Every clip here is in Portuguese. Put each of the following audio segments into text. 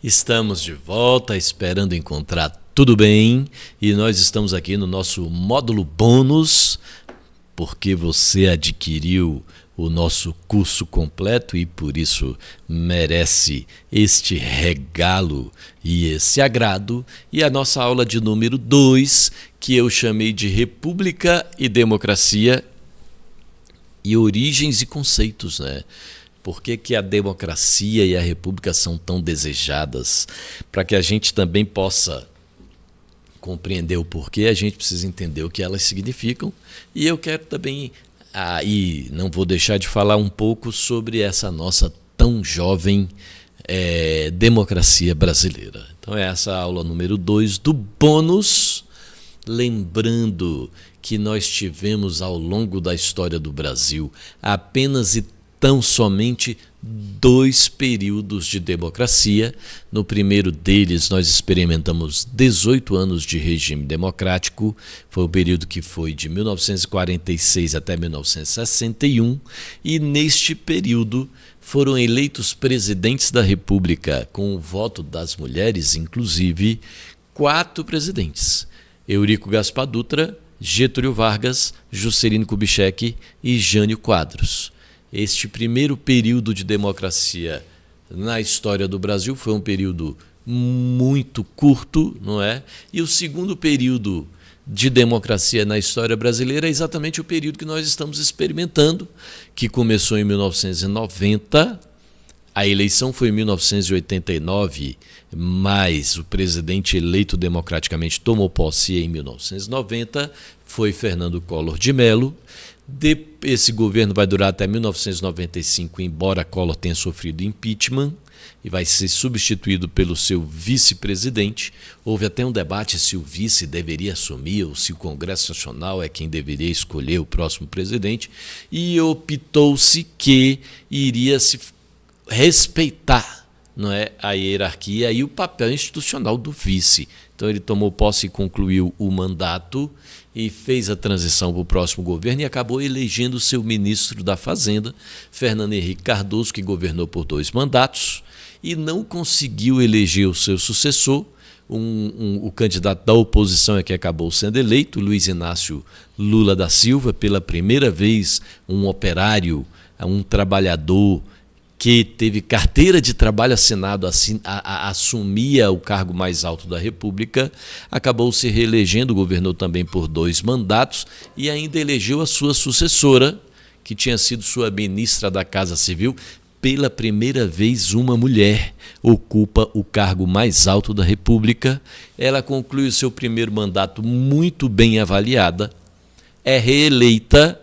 Estamos de volta, esperando encontrar tudo bem, e nós estamos aqui no nosso módulo bônus, porque você adquiriu o nosso curso completo e por isso merece este regalo e esse agrado. E a nossa aula de número 2, que eu chamei de República e Democracia e Origens e Conceitos, né? Por que a democracia e a república são tão desejadas? Para que a gente também possa compreender o porquê, a gente precisa entender o que elas significam. E eu quero também, e não vou deixar de falar um pouco sobre essa nossa tão jovem democracia brasileira. Então é essa a aula número 2 do bônus. Lembrando que nós tivemos ao longo da história do Brasil apenas tão somente 2 períodos de democracia. No primeiro deles, nós experimentamos 18 anos de regime democrático. Foi o período que foi de 1946 até 1961. E neste período foram eleitos presidentes da República, com o voto das mulheres, inclusive, 4 presidentes: Eurico Gaspar Dutra, Getúlio Vargas, Juscelino Kubitschek e Jânio Quadros. Este primeiro período de democracia na história do Brasil foi um período muito curto, não é? E o segundo período de democracia na história brasileira é exatamente o período que nós estamos experimentando, que começou em 1990. A eleição foi em 1989, mas o presidente eleito democraticamente tomou posse em 1990, foi Fernando Collor de Mello. Esse governo vai durar até 1995, embora Collor tenha sofrido impeachment, e vai ser substituído pelo seu vice-presidente. Houve até um debate se o vice deveria assumir ou se o Congresso Nacional é quem deveria escolher o próximo presidente, e optou-se que iria se respeitar, não é, a hierarquia e o papel institucional do vice. Então ele tomou posse e concluiu o mandato e fez a transição para o próximo governo e acabou elegendo o seu ministro da Fazenda, Fernando Henrique Cardoso, que governou por 2 mandatos e não conseguiu eleger o seu sucessor. O candidato da oposição é que acabou sendo eleito, Luiz Inácio Lula da Silva, pela primeira vez um operário, um trabalhador que teve carteira de trabalho assinado, assumia o cargo mais alto da República, acabou se reelegendo, governou também por 2 mandatos e ainda elegeu a sua sucessora, que tinha sido sua ministra da Casa Civil. Pela primeira vez, uma mulher ocupa o cargo mais alto da República. Ela conclui o seu primeiro mandato muito bem avaliada, é reeleita,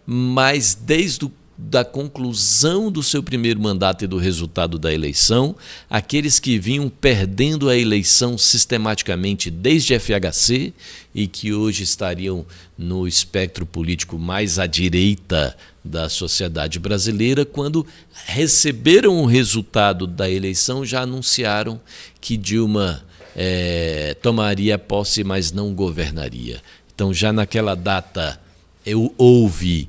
mas desde da conclusão do seu primeiro mandato e do resultado da eleição, aqueles que vinham perdendo a eleição sistematicamente desde FHC e que hoje estariam no espectro político mais à direita da sociedade brasileira, quando receberam o resultado da eleição, já anunciaram que Dilma tomaria posse, mas não governaria. Então, já naquela data, houve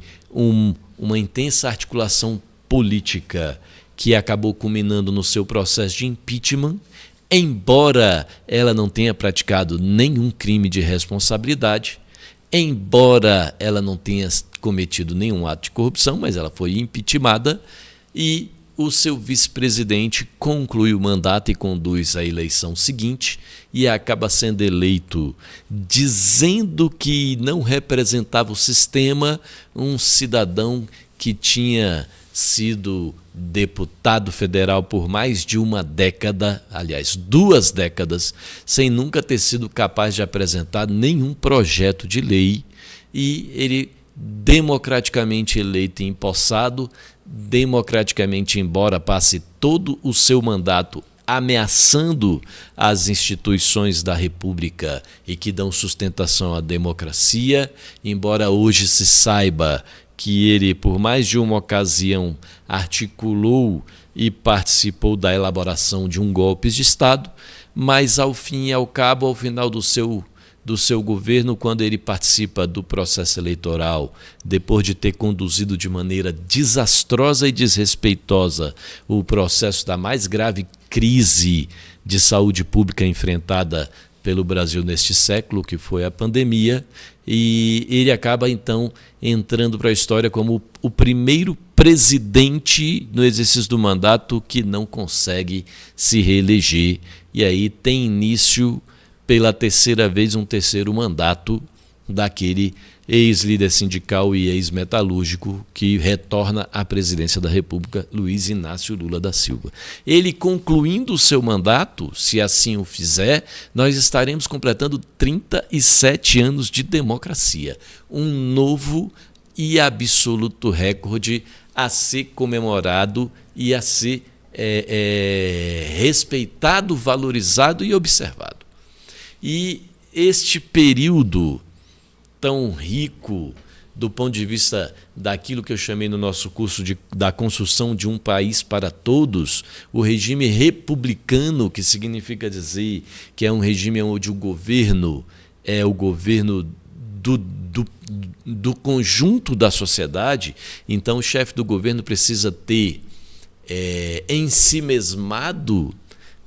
uma intensa articulação política que acabou culminando no seu processo de impeachment, embora ela não tenha praticado nenhum crime de responsabilidade, embora ela não tenha cometido nenhum ato de corrupção, mas ela foi impeachmentada e o seu vice-presidente conclui o mandato e conduz a eleição seguinte e acaba sendo eleito dizendo que não representava o sistema, um cidadão que tinha sido deputado federal por mais de 1 década, aliás, 2 décadas, sem nunca ter sido capaz de apresentar nenhum projeto de lei, e ele, democraticamente eleito e empossado, democraticamente, embora passe todo o seu mandato ameaçando as instituições da República e que dão sustentação à democracia, embora hoje se saiba que ele, por mais de uma ocasião, articulou e participou da elaboração de um golpe de Estado, mas ao fim e ao cabo, ao final do seu governo, quando ele participa do processo eleitoral, depois de ter conduzido de maneira desastrosa e desrespeitosa o processo da mais grave crise de saúde pública enfrentada pelo Brasil neste século, que foi a pandemia, e ele acaba, então, entrando para a história como o primeiro presidente no exercício do mandato que não consegue se reeleger. E aí tem início, pela terceira vez, um terceiro mandato daquele ex-líder sindical e ex-metalúrgico que retorna à presidência da República, Luiz Inácio Lula da Silva. Ele concluindo o seu mandato, se assim o fizer, nós estaremos completando 37 anos de democracia. Um novo e absoluto recorde a ser comemorado e a ser respeitado, valorizado e observado. E este período tão rico do ponto de vista daquilo que eu chamei no nosso curso da construção de um país para todos, o regime republicano, que significa dizer que é um regime onde o governo é o governo do conjunto da sociedade. Então o chefe do governo precisa ter ensimesmado,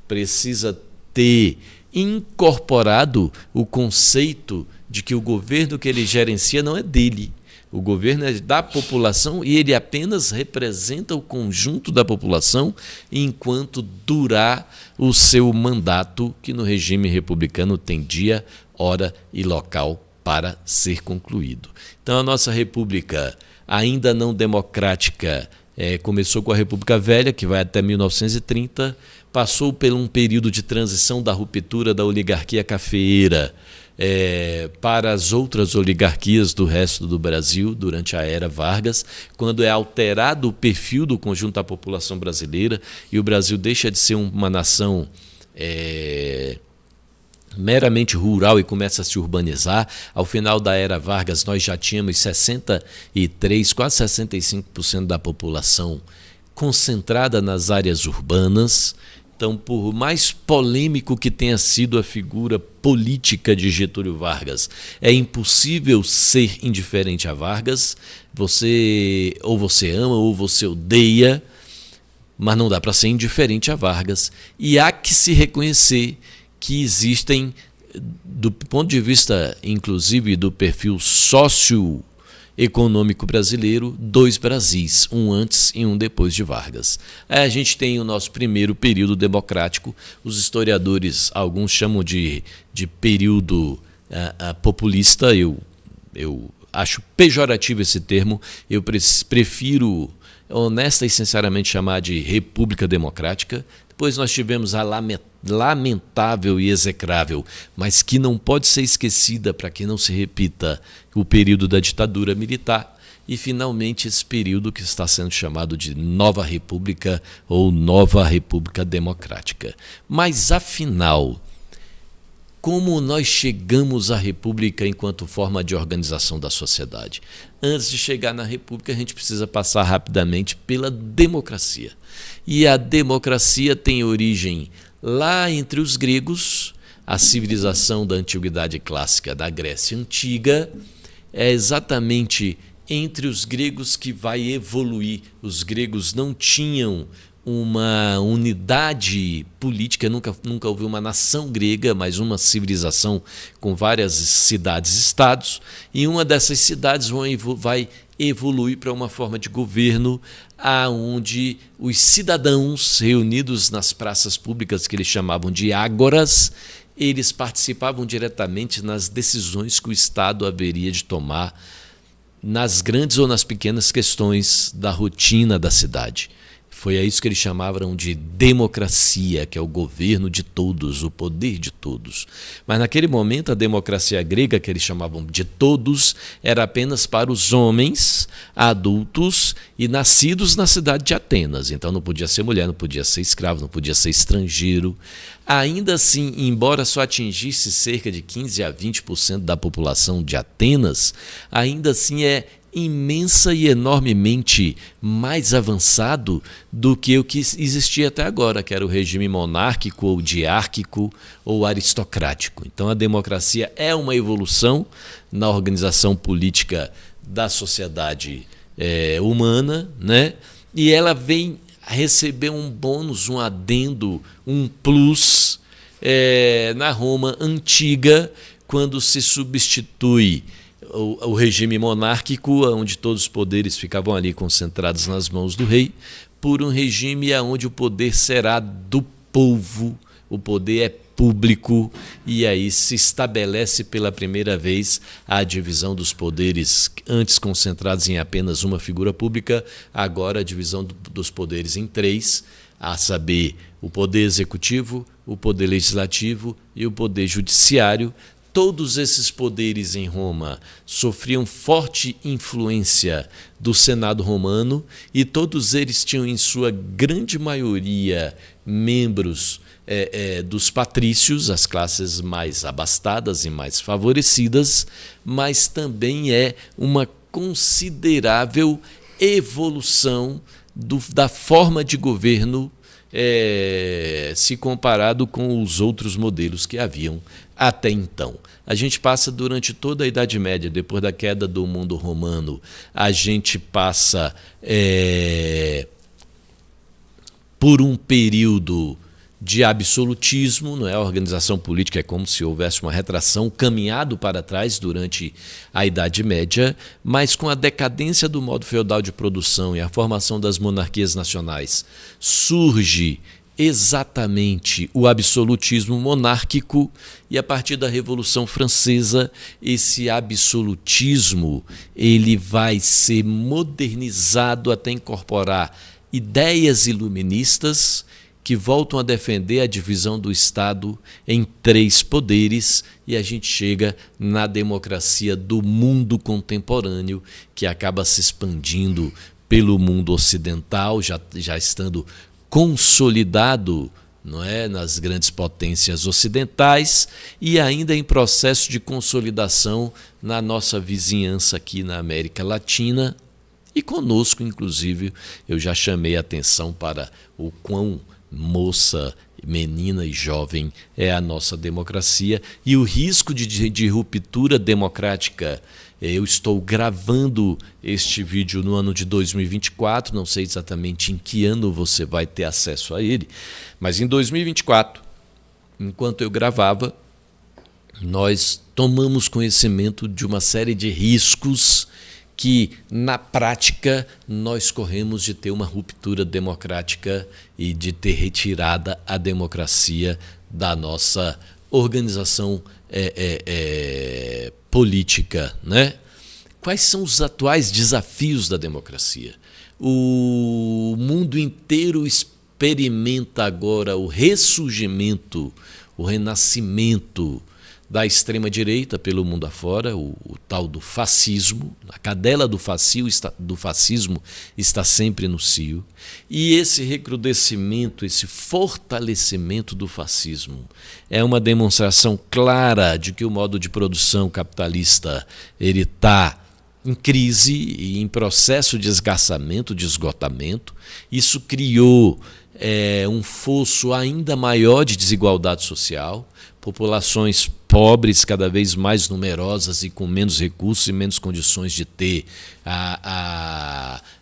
precisa ter incorporado o conceito de que o governo que ele gerencia não é dele. O governo é da população e ele apenas representa o conjunto da população enquanto durar o seu mandato, que no regime republicano tem dia, hora e local para ser concluído. Então a nossa república, ainda não democrática, começou com a República Velha, que vai até 1930, passou por um período de transição da ruptura da oligarquia cafeeira para as outras oligarquias do resto do Brasil durante a era Vargas, quando é alterado o perfil do conjunto da população brasileira e o Brasil deixa de ser uma nação meramente rural e começa a se urbanizar. Ao final da era Vargas, nós já tínhamos 63%, quase 65% da população concentrada nas áreas urbanas. Então, por mais polêmico que tenha sido a figura política de Getúlio Vargas, é impossível ser indiferente a Vargas. Ou você ama ou você odeia, mas não dá para ser indiferente a Vargas. E há que se reconhecer que existem, do ponto de vista, inclusive, do perfil socioeconômico brasileiro, dois Brasis, um antes e um depois de Vargas. A gente tem o nosso primeiro período democrático, os historiadores, alguns chamam de período populista, eu acho pejorativo esse termo, eu prefiro honesta e sinceramente chamar de República Democrática. Depois nós tivemos a lamentável e execrável, mas que não pode ser esquecida para que não se repita, o período da ditadura militar e, finalmente, esse período que está sendo chamado de Nova República ou Nova República Democrática. Mas, afinal, como nós chegamos à República enquanto forma de organização da sociedade? Antes de chegar na República, a gente precisa passar rapidamente pela democracia. E a democracia tem origem lá entre os gregos, a civilização da antiguidade clássica da Grécia Antiga. É exatamente entre os gregos que vai evoluir. Os gregos não tinham uma unidade política, nunca houve uma nação grega, mas uma civilização com várias cidades-estados, e uma dessas cidades vai evoluir para uma forma de governo onde os cidadãos reunidos nas praças públicas, que eles chamavam de ágoras, eles participavam diretamente nas decisões que o Estado haveria de tomar nas grandes ou nas pequenas questões da rotina da cidade. Foi a isso que eles chamavam de democracia, que é o governo de todos, o poder de todos. Mas naquele momento a democracia grega, que eles chamavam de todos, era apenas para os homens adultos e nascidos na cidade de Atenas. Então não podia ser mulher, não podia ser escravo, não podia ser estrangeiro. Ainda assim, embora só atingisse cerca de 15 a 20% da população de Atenas, ainda assim é imensa e enormemente mais avançado do que o que existia até agora, que era o regime monárquico ou diárquico ou aristocrático. Então a democracia é uma evolução na organização política da sociedade humana, né? E ela vem receber um bônus, um adendo, um plus na Roma antiga, quando se substitui o regime monárquico, onde todos os poderes ficavam ali concentrados nas mãos do rei, por um regime onde o poder será do povo, o poder é público, e aí se estabelece pela primeira vez a divisão dos poderes, antes concentrados em apenas uma figura pública, agora a divisão dos poderes em três, a saber, o poder executivo, o poder legislativo e o poder judiciário. Todos esses poderes em Roma sofriam forte influência do Senado romano e todos eles tinham, em sua grande maioria, membros dos patrícios, as classes mais abastadas e mais favorecidas, mas também é uma considerável evolução da forma de governo se comparado com os outros modelos que haviam até então. A gente passa durante toda a Idade Média, depois da queda do mundo romano, a gente passa por um período de absolutismo, não é? A organização política é como se houvesse uma retração, caminhado para trás durante a Idade Média, mas com a decadência do modo feudal de produção e a formação das monarquias nacionais, surge exatamente o absolutismo monárquico, e a partir da Revolução Francesa esse absolutismo ele vai ser modernizado até incorporar ideias iluministas que voltam a defender a divisão do Estado em três poderes, e a gente chega na democracia do mundo contemporâneo, que acaba se expandindo pelo mundo ocidental, já estando consolidado, não é, nas grandes potências ocidentais, e ainda em processo de consolidação na nossa vizinhança aqui na América Latina, e conosco, inclusive, eu já chamei a atenção para o quão moça, menina e jovem é a nossa democracia e o risco de ruptura democrática. Eu estou gravando este vídeo no ano de 2024, não sei exatamente em que ano você vai ter acesso a ele, mas em 2024, enquanto eu gravava, nós tomamos conhecimento de uma série de riscos que, na prática, nós corremos de ter uma ruptura democrática e de ter retirada a democracia da nossa organização política, né? Quais são os atuais desafios da democracia? O mundo inteiro experimenta agora o ressurgimento, o renascimento da extrema-direita pelo mundo afora, o tal do fascismo, a cadela do fascismo está sempre no cio, e esse recrudescimento, esse fortalecimento do fascismo é uma demonstração clara de que o modo de produção capitalista ele está em crise e em processo de esgarçamento, de esgotamento. Isso criou um fosso ainda maior de desigualdade social, populações pobres cada vez mais numerosas e com menos recursos e menos condições de ter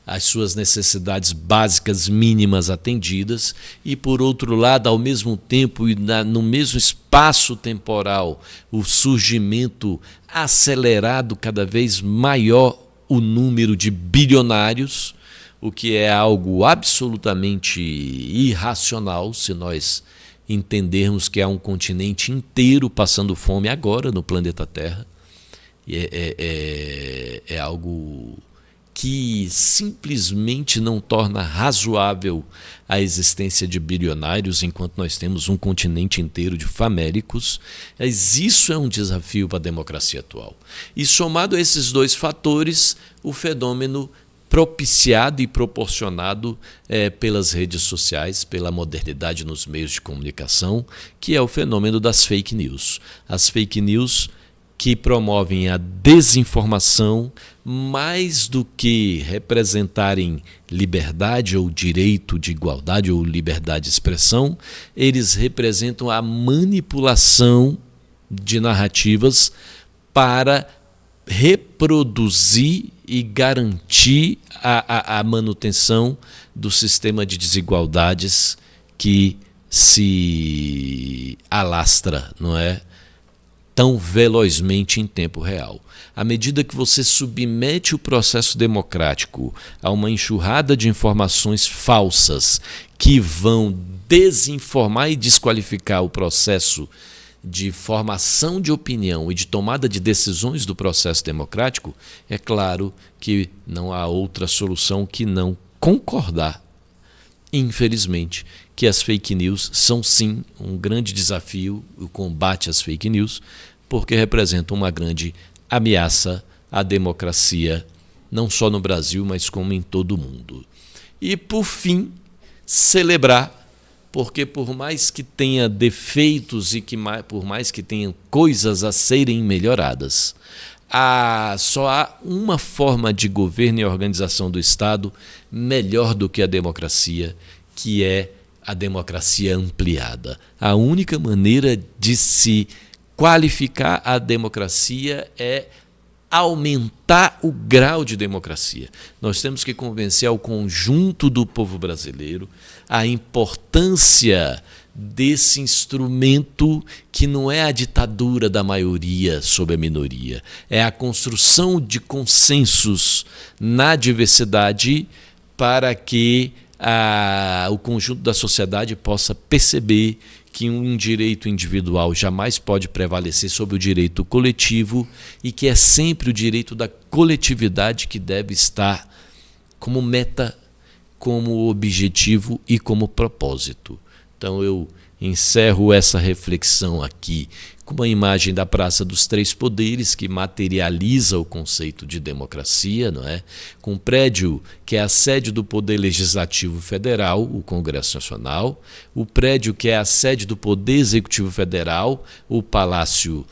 as suas necessidades básicas mínimas atendidas, e por outro lado, ao mesmo tempo e no mesmo espaço temporal, o surgimento acelerado, cada vez maior o número de bilionários, o que é algo absolutamente irracional se nós entendermos que há um continente inteiro passando fome agora no planeta Terra. É algo que simplesmente não torna razoável a existência de bilionários enquanto nós temos um continente inteiro de famélicos. Mas isso é um desafio para a democracia atual. E somado a esses dois fatores, o fenômeno propiciado e proporcionado pelas redes sociais, pela modernidade nos meios de comunicação, que é o fenômeno das fake news. As fake news que promovem a desinformação, mais do que representarem liberdade ou direito de igualdade ou liberdade de expressão, eles representam a manipulação de narrativas para reproduzir e garantir a manutenção do sistema de desigualdades que se alastra, não é, tão velozmente em tempo real. À medida que você submete o processo democrático a uma enxurrada de informações falsas que vão desinformar e desqualificar o processo de formação de opinião e de tomada de decisões do processo democrático, é claro que não há outra solução que não concordar, infelizmente, que as fake news são sim um grande desafio, o combate às fake news, porque representam uma grande ameaça à democracia, não só no Brasil, mas como em todo o mundo. E, por fim, celebrar, porque por mais que tenha defeitos e por mais que tenha coisas a serem melhoradas, só há uma forma de governo e organização do Estado melhor do que a democracia, que é a democracia ampliada. A única maneira de se qualificar a democracia é aumentar o grau de democracia. Nós temos que convencer ao conjunto do povo brasileiro a importância desse instrumento que não é a ditadura da maioria sobre a minoria, é a construção de consensos na diversidade para que o conjunto da sociedade possa perceber que um direito individual jamais pode prevalecer sobre o direito coletivo e que é sempre o direito da coletividade que deve estar como meta, como objetivo e como propósito. Então eu encerro essa reflexão aqui com uma imagem da Praça dos Três Poderes que materializa o conceito de democracia, não é? Com um prédio que é a sede do Poder Legislativo Federal, o Congresso Nacional, o prédio que é a sede do Poder Executivo Federal, o Palácio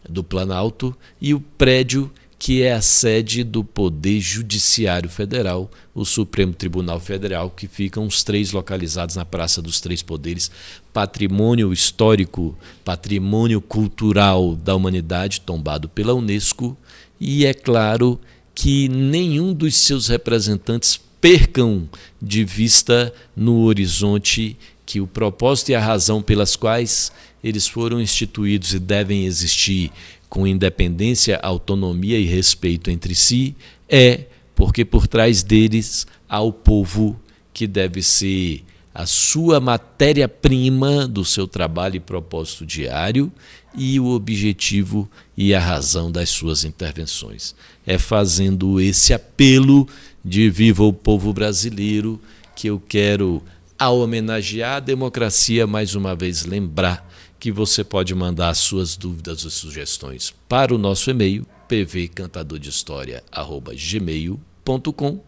do Planalto, e o prédio que é a sede do Poder Judiciário Federal, o Supremo Tribunal Federal, que ficam os três localizados na Praça dos Três Poderes, patrimônio histórico, patrimônio cultural da humanidade tombado pela Unesco, e é claro que nenhum dos seus representantes percam de vista no horizonte que o propósito e a razão pelas quais eles foram instituídos e devem existir com independência, autonomia e respeito entre si, é porque por trás deles há o povo que deve ser a sua matéria-prima do seu trabalho e propósito diário e o objetivo e a razão das suas intervenções. É fazendo esse apelo de viva o povo brasileiro que eu quero, ao homenagear a democracia, mais uma vez lembrar que você pode mandar as suas dúvidas ou sugestões para o nosso e-mail pvcantadodehistoria@gmail.com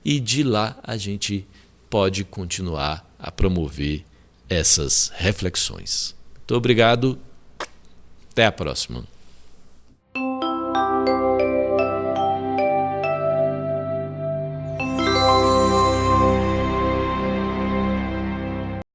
e de lá a gente pode continuar a promover essas reflexões. Muito obrigado, até a próxima.